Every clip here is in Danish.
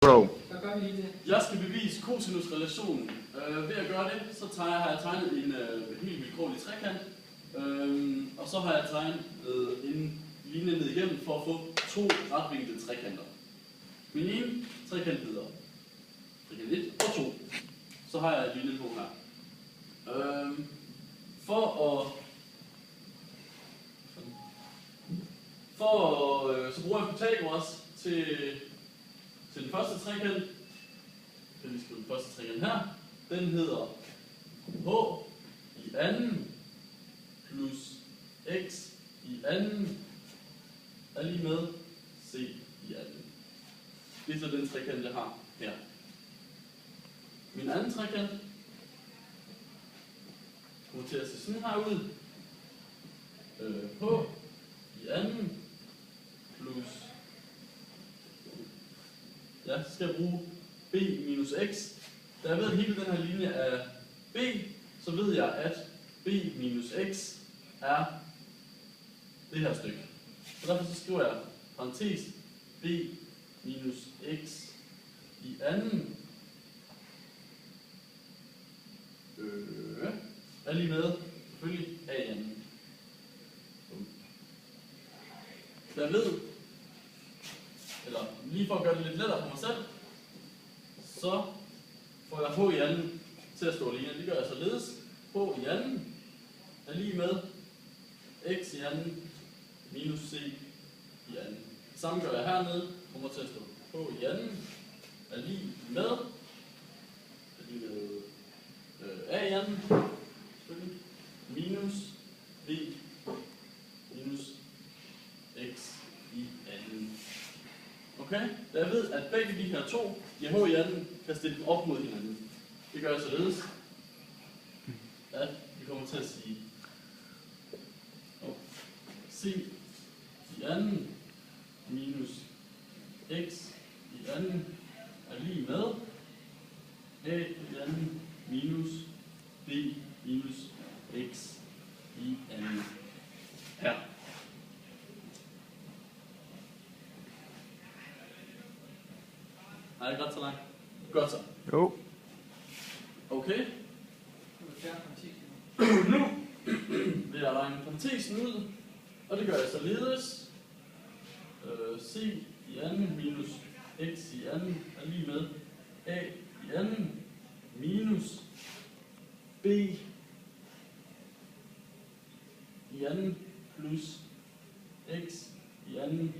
Bro. Så gør vi lige det. Jeg skal bevise cosinusrelationen. Ved at gøre det, så har jeg tegnet en helt vilkårlig trekant. Og så har jeg tegnet en linje ned igennem for at få to retvinklede trekanter. Min ene trekant hedder trekant 1 og 2. Så har jeg linjen på her. Så bruger jeg Pythagoras til den første trekant. Jeg kan lige skrive den første trekant her. Den hedder h i anden plus x i anden er lige med c i anden. Det er så den trekant, jeg har her. Min anden trekant kommer til at se sådan her ud. H i anden plus, ja, så skal jeg bruge b minus x. Da jeg ved, at hele den her linje er b, så ved jeg, at b minus x er det her stykke. Så derfor så skriver jeg parentes b minus x i anden er lige med selvfølgelig a i anden. Så jeg ved, eller lige for at gøre det lidt lettere for mig selv, så får jeg h i anden til at stå alene. Det gør jeg således. H i anden er lige med x i anden minus c i anden. Det samme gør jeg hernede. Kommer til at stå h i anden er lige med a i anden minus v minus x i anden. Okay? Da jeg ved, at begge de her to giver h i anden, kan jeg stille dem op mod hinanden. Det gør jeg således, at vi kommer til at sige c i anden minus x i anden er lige med a i anden minus b minus x i anden her. Er det ikke ret så langt? Godt så. Jo. Okay. Nu vil jeg regne parentesen ud, og det gør jeg således. C i anden minus x i anden er lige med a i anden minus b i anden plus x i anden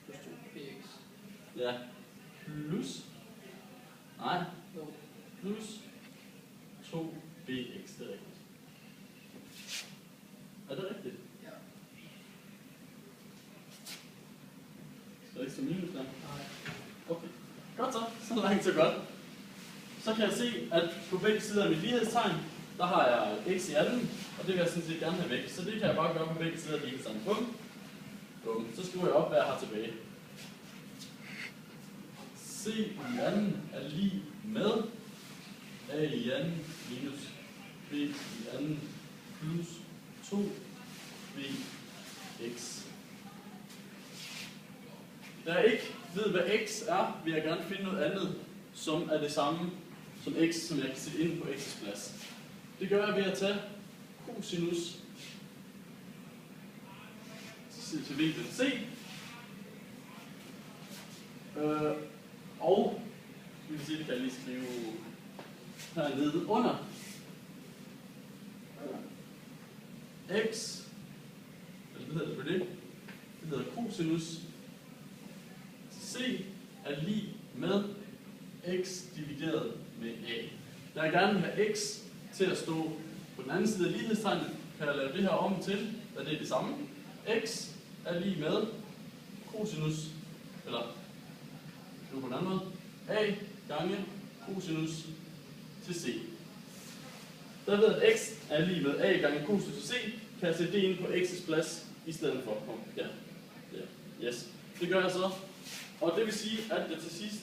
Plus 2bx. ja, plus, nej, plus 2bx, det er rigtigt. Er det rigtigt? Ja. Skal det ikke stå minus der? Nej. Okay, godt så langt så godt. Så kan jeg se, at på begge sider af mit lighedstegn, der har jeg x i anden, og det vil jeg sådan set gerne have væk. Så det kan jeg bare gøre på begge sider af lighedstegn. Bum. Så skriver jeg op, hvad jeg har tilbage. C i anden er lige med a i anden minus b i anden plus 2bx. Da jeg ikke ved, hvad x er, vil jeg gerne finde noget andet, som er det samme som x, som jeg kan sætte ind på x's plads. Det gør jeg ved at tage cosinus til vinklen c, og vi kan sige, det kan jeg lige skrive hernede under x, eller hvad hedder det for det? Det hedder cosinus c er lige med x divideret med a. Da jeg gerne vil have x til at stå på den anden side af lighedstegnet, kan jeg lave det her om til, hvad det er det samme. X er lige med cosinus, eller nu på den anden måde, a gange cosinus til c. Da jeg ved, at x er lige med a gange cosinus til c, kan jeg sætte det ind på x's plads i stedet for. Ja. Yes. Det gør jeg så. Og det vil sige, at jeg til sidst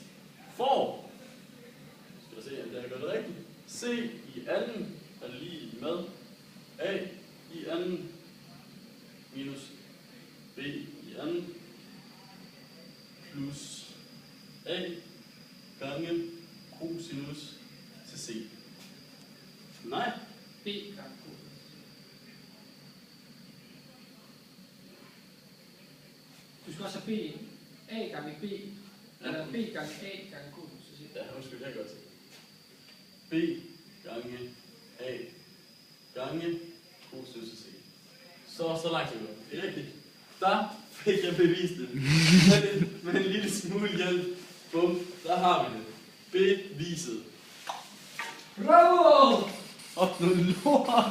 får, skal jeg se, om jeg gør det rigtigt, c i anden er lige med a i anden minus B i anden plus A gange cosinus til C. Nej. B gange cosinus. Du skal også have B, A gange B, eller B gange A gange cosinus til C. Ja, undskyld, det er godt. B gange A gange cosinus til C. Så langt til det. Det er rigtigt. Der fik jeg bevist det. Med en lille smule hjælp. Bum, der har vi det. Beviset. Bravo! Og noget lort.